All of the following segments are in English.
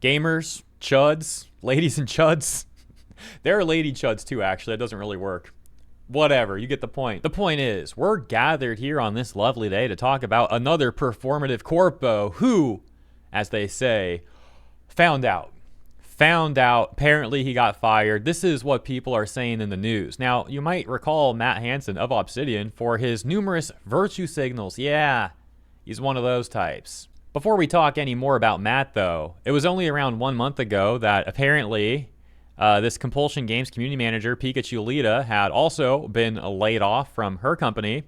Gamers, chuds, ladies and chuds. There are lady chuds too, actually. That doesn't really work. Whatever, you get the point. The point is, we're gathered here on this lovely day to talk about another performative corpo who, as they say, found out. Apparently he got fired. This is what people are saying in the news. Now, you might recall Matt Hansen of Obsidian for his numerous virtue signals. Yeah, he's one of those types. Before we talk any more about Matt, though, it was only around 1 month ago that apparently this Compulsion Games community manager, Pikachu Lita, had also been laid off from her company.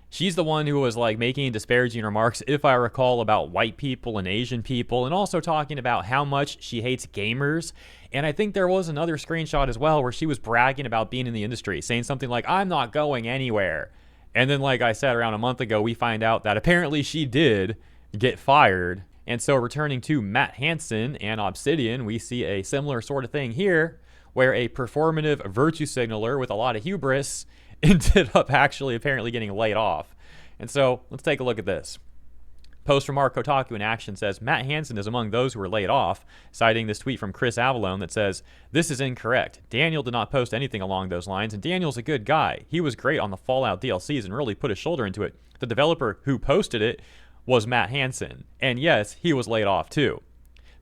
She's the one who was like making disparaging remarks, if I recall, about white people and Asian people, and also talking about how much she hates gamers. And I think there was another screenshot as well where she was bragging about being in the industry, saying something like, I'm not going anywhere. And then, like I said, around a month ago, we find out that apparently she did get fired. And so returning to Matt Hansen and Obsidian, we see a similar sort of thing here, where a performative virtue signaler with a lot of hubris ended up actually apparently getting laid off. And so let's take a look at this. Post from our Kotaku in Action says, Matt Hansen is among those who were laid off, citing this tweet from Chris Avallone that says, this is incorrect. Daniel did not post anything along those lines, and Daniel's a good guy. He was great on the Fallout DLCs and really put his shoulder into it. The developer who posted it was Matt Hansen. And yes, he was laid off too.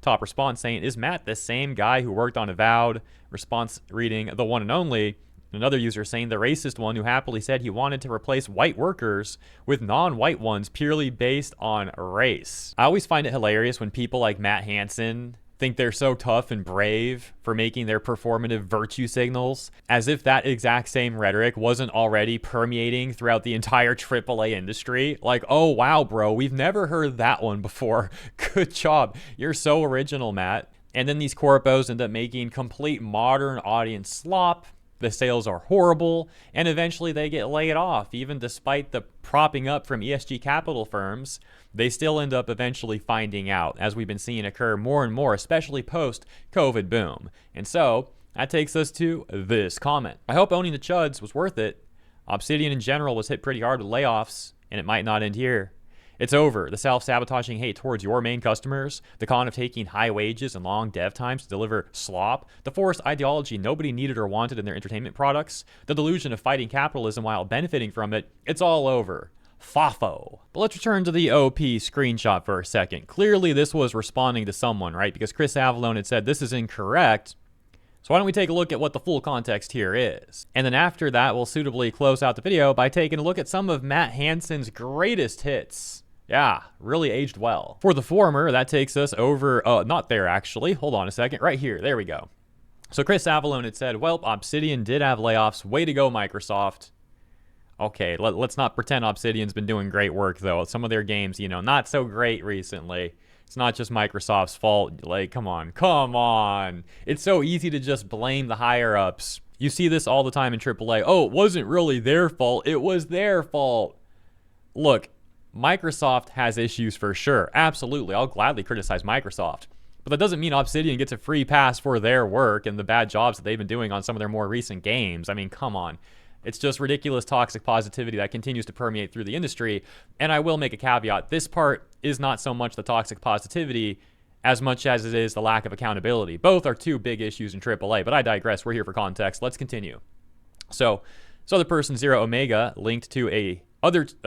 Top response saying, is Matt the same guy who worked on Avowed? Response reading, the one and only. Another user saying the racist one who happily said he wanted to replace white workers with non-white ones purely based on race. I always find it hilarious when people like Matt Hansen think they're so tough and brave for making their performative virtue signals, as if that exact same rhetoric wasn't already permeating throughout the entire AAA industry. Like, oh wow, bro, we've never heard that one before. Good job. You're so original, Matt. And then these corpos end up making complete modern audience slop. The sales are horrible, and eventually they get laid off. Even despite the propping up from ESG capital firms, they still end up eventually finding out, as we've been seeing occur more and more, especially post-COVID boom. And so, that takes us to this comment. I hope owning the chuds was worth it. Obsidian in general was hit pretty hard with layoffs, and it might not end here. It's over. The self-sabotaging hate towards your main customers, the con of taking high wages and long dev times to deliver slop, the forced ideology nobody needed or wanted in their entertainment products, the delusion of fighting capitalism while benefiting from it, it's all over. Fafo. But let's return to the OP screenshot for a second. Clearly this was responding to someone, right? Because Chris Avallone had said this is incorrect. So why don't we take a look at what the full context here is. And then after that, we'll suitably close out the video by taking a look at some of Matt Hansen's greatest hits. Yeah, really aged well. For the former, that takes us over, not there actually, hold on a second, right here, there we go. So Chris Avallone had said, well, Obsidian did have layoffs, way to go Microsoft. Okay, let's not pretend Obsidian's been doing great work though. Some of their games, you know, not so great recently. It's not just Microsoft's fault, like, come on. It's so easy to just blame the higher ups. You see this all the time in AAA, oh, it wasn't really their fault, it was their fault. Look, Microsoft has issues for sure. Absolutely. I'll gladly criticize Microsoft. But that doesn't mean Obsidian gets a free pass for their work and the bad jobs that they've been doing on some of their more recent games. I mean, come on. It's just ridiculous toxic positivity that continues to permeate through the industry. And I will make a caveat. This part is not so much the toxic positivity as much as it is the lack of accountability. Both are two big issues in AAA, but I digress. We're here for context. Let's continue. So this other person, Zero Omega, linked to a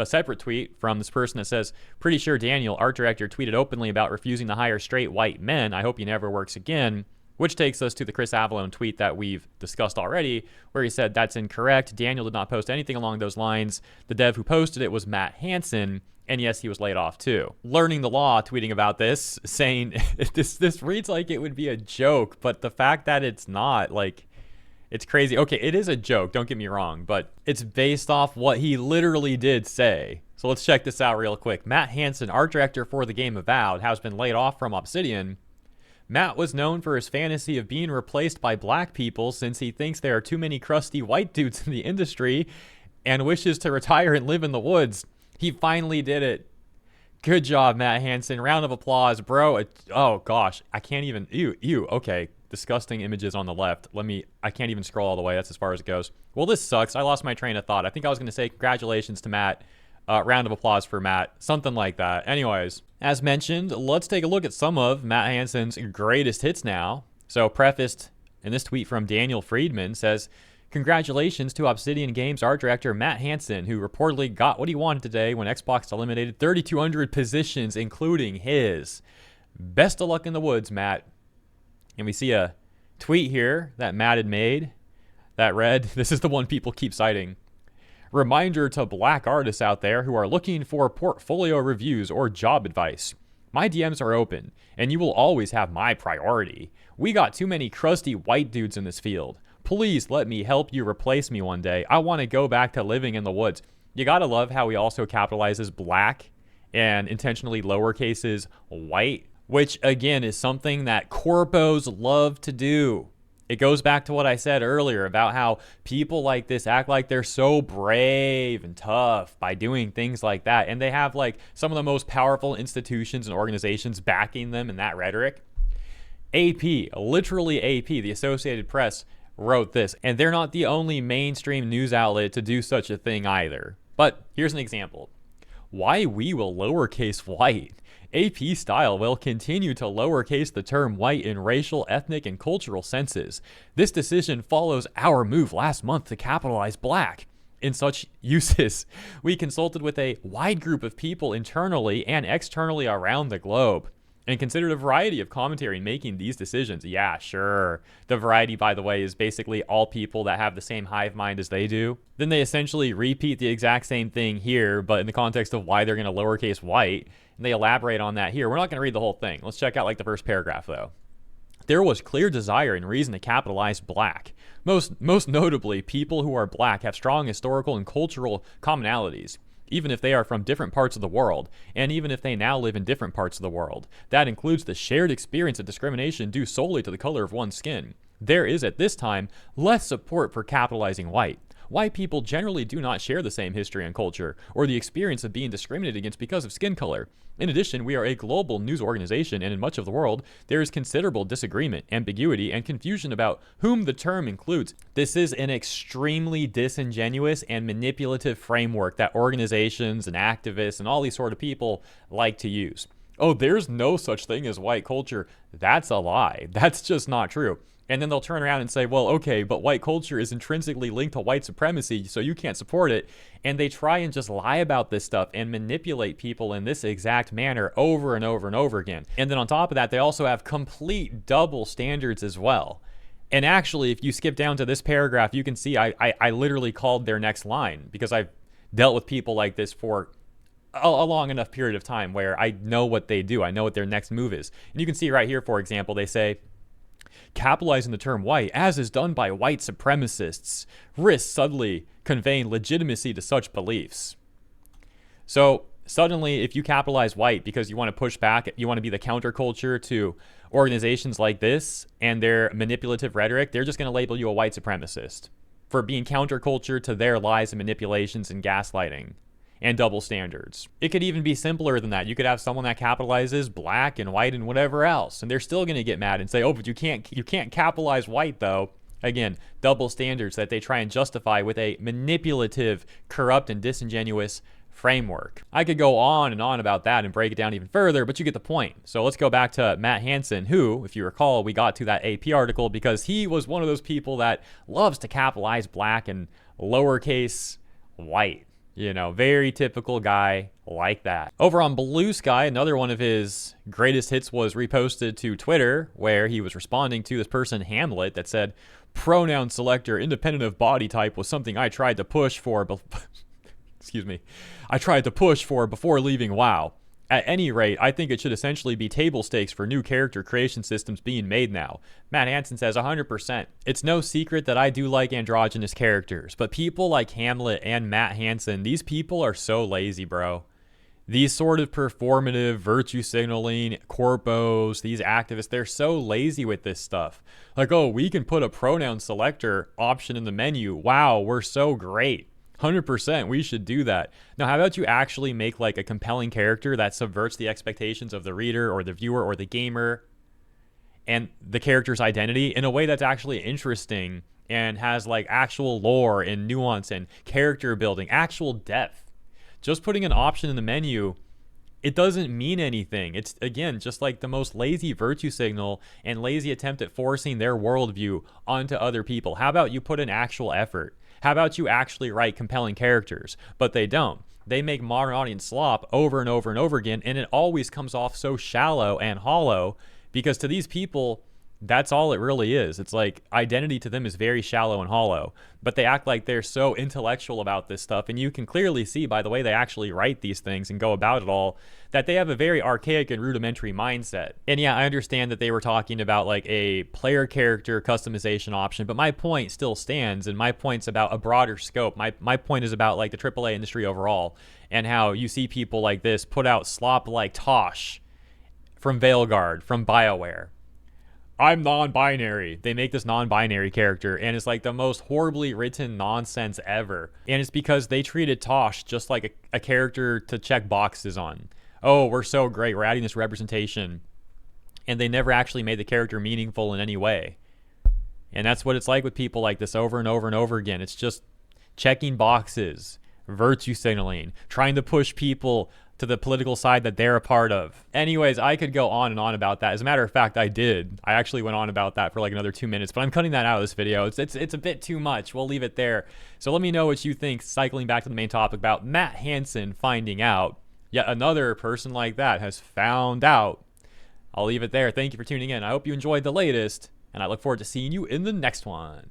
separate tweet from this person that says, pretty sure Daniel, art director, tweeted openly about refusing to hire straight white men. I hope he never works again. Which takes us to the Chris Avallone tweet that we've discussed already, where he said that's incorrect. Daniel did not post anything along those lines. The dev who posted it was Matt Hansen, and yes, he was laid off too. Learning the Law tweeting about this, saying this reads like it would be a joke, but the fact that it's not, like, it's crazy. Okay, it is a joke, don't get me wrong, but it's based off what he literally did say. So let's check this out real quick. Matt Hansen, art director for the game Avowed, has been laid off from Obsidian. Matt was known for his fantasy of being replaced by black people since he thinks there are too many crusty white dudes in the industry and wishes to retire and live in the woods. He finally did it. Good job, Matt Hansen. Round of applause, bro. Oh, gosh. I can't even... Ew. Okay. Disgusting images on the left. I can't even scroll all the way. That's as far as it goes. Well, this sucks. I lost my train of thought. I think I was going to say congratulations to Matt. Round of applause for Matt. Something like that. Anyways, as mentioned, let's take a look at some of Matt Hansen's greatest hits now. So prefaced in this tweet from Daniel Friedman says, congratulations to Obsidian Games art director Matt Hansen, who reportedly got what he wanted today when Xbox eliminated 3,200 positions, including his. Best of luck in the woods, Matt. And we see a tweet here that Matt had made that read, this is the one people keep citing. Reminder to black artists out there who are looking for portfolio reviews or job advice. My DMs are open, and you will always have my priority. We got too many crusty white dudes in this field. Please let me help you replace me one day. I want to go back to living in the woods. You gotta love how he also capitalizes black and intentionally lowercases white, which again is something that corpos love to do. It goes back to what I said earlier about how people like this act like they're so brave and tough by doing things like that. And they have like some of the most powerful institutions and organizations backing them in that rhetoric. AP, literally AP, the Associated Press, wrote this. And they're not the only mainstream news outlet to do such a thing either. But here's an example. Why we will lowercase white. AP style will continue to lowercase the term white in racial, ethnic, and cultural senses. This decision follows our move last month to capitalize black. In such uses, we consulted with a wide group of people internally and externally around the globe and considered a variety of commentary in making these decisions. Yeah, sure. The variety, by the way, is basically all people that have the same hive mind as they do. Then they essentially repeat the exact same thing here, but in the context of why they're going to lowercase white. And they elaborate on that here. We're not going to read the whole thing. Let's check out like the first paragraph, though. There was clear desire and reason to capitalize black. Most notably, people who are black have strong historical and cultural commonalities, even if they are from different parts of the world, and even if they now live in different parts of the world. That includes the shared experience of discrimination due solely to the color of one's skin. There is, at this time, less support for capitalizing white. White people generally do not share the same history and culture, or the experience of being discriminated against because of skin color. In addition, we are a global news organization, and in much of the world, there is considerable disagreement, ambiguity, and confusion about whom the term includes. This is an extremely disingenuous and manipulative framework that organizations and activists and all these sort of people like to use. Oh, there's no such thing as white culture. That's a lie. That's just not true. And then they'll turn around and say, well, okay, but white culture is intrinsically linked to white supremacy, so you can't support it. And they try and just lie about this stuff and manipulate people in this exact manner over and over and over again. And then on top of that, they also have complete double standards as well. And actually, if you skip down to this paragraph, you can see I literally called their next line because I've dealt with people like this for a long enough period of time where I know what they do. I know what their next move is. And you can see right here, for example, they say, capitalizing the term white, as is done by white supremacists, risks subtly conveying legitimacy to such beliefs. So suddenly, if you capitalize white because you want to push back, you want to be the counterculture to organizations like this and their manipulative rhetoric, they're just going to label you a white supremacist for being counterculture to their lies and manipulations and gaslighting and double standards. It could even be simpler than that. You could have someone that capitalizes black and white and whatever else, and they're still going to get mad and say, oh, but you can't capitalize white though. Again, double standards that they try and justify with a manipulative, corrupt, and disingenuous framework. I could go on and on about that and break it down even further, but you get the point. So let's go back to Matt Hansen, who, if you recall, we got to that AP article because he was one of those people that loves to capitalize black and lowercase white. You know, very typical guy like that. Over on Blue Sky, another one of his greatest hits was reposted to Twitter, where he was responding to this person, Hamlet, that said, pronoun selector independent of body type was something I tried to push for, I tried to push for before leaving WoW. At any rate, I think it should essentially be table stakes for new character creation systems being made now. Matt Hansen says 100%. It's no secret that I do like androgynous characters, but people like Hamlet and Matt Hansen, these people are so lazy, bro. These sort of performative, virtue signaling, corpos, these activists, they're so lazy with this stuff. Like, oh, we can put a pronoun selector option in the menu. Wow, we're so great. 100%, we should do that. Now, how about you actually make like a compelling character that subverts the expectations of the reader or the viewer or the gamer and the character's identity in a way that's actually interesting and has like actual lore and nuance and character building, actual depth. Just putting an option in the menu, it doesn't mean anything. It's, again, just like the most lazy virtue signal and lazy attempt at forcing their worldview onto other people. How about you put in actual effort? How about you actually write compelling characters? But they don't. They make modern audience slop over and over and over again, and it always comes off so shallow and hollow because to these people, that's all it really is. It's like identity to them is very shallow and hollow, but they act like they're so intellectual about this stuff. And you can clearly see by the way they actually write these things and go about it all that they have a very archaic and rudimentary mindset. And yeah, I understand that they were talking about like a player character customization option, but my point still stands. And my point's about a broader scope. My point is about like the AAA industry overall and how you see people like this put out slop like Tosh from Veilguard, from BioWare. I'm non-binary. They make this non-binary character, and it's like the most horribly written nonsense ever. And it's because they treated Tosh just like a character to check boxes on. Oh, we're so great. We're adding this representation. And they never actually made the character meaningful in any way. And that's what it's like with people like this over and over and over again. It's just checking boxes, virtue signaling, trying to push people to the political side that they're a part of. Anyways, I could go on and on about that. As a matter of fact, I did. I actually went on about that for like another 2 minutes, but I'm cutting that out of this video. It's a bit too much. We'll leave it there. So let me know what you think, cycling back to the main topic about Matt Hansen finding out. Yet another person like that has found out. I'll leave it there. Thank you for tuning in. I hope you enjoyed the latest, and I look forward to seeing you in the next one.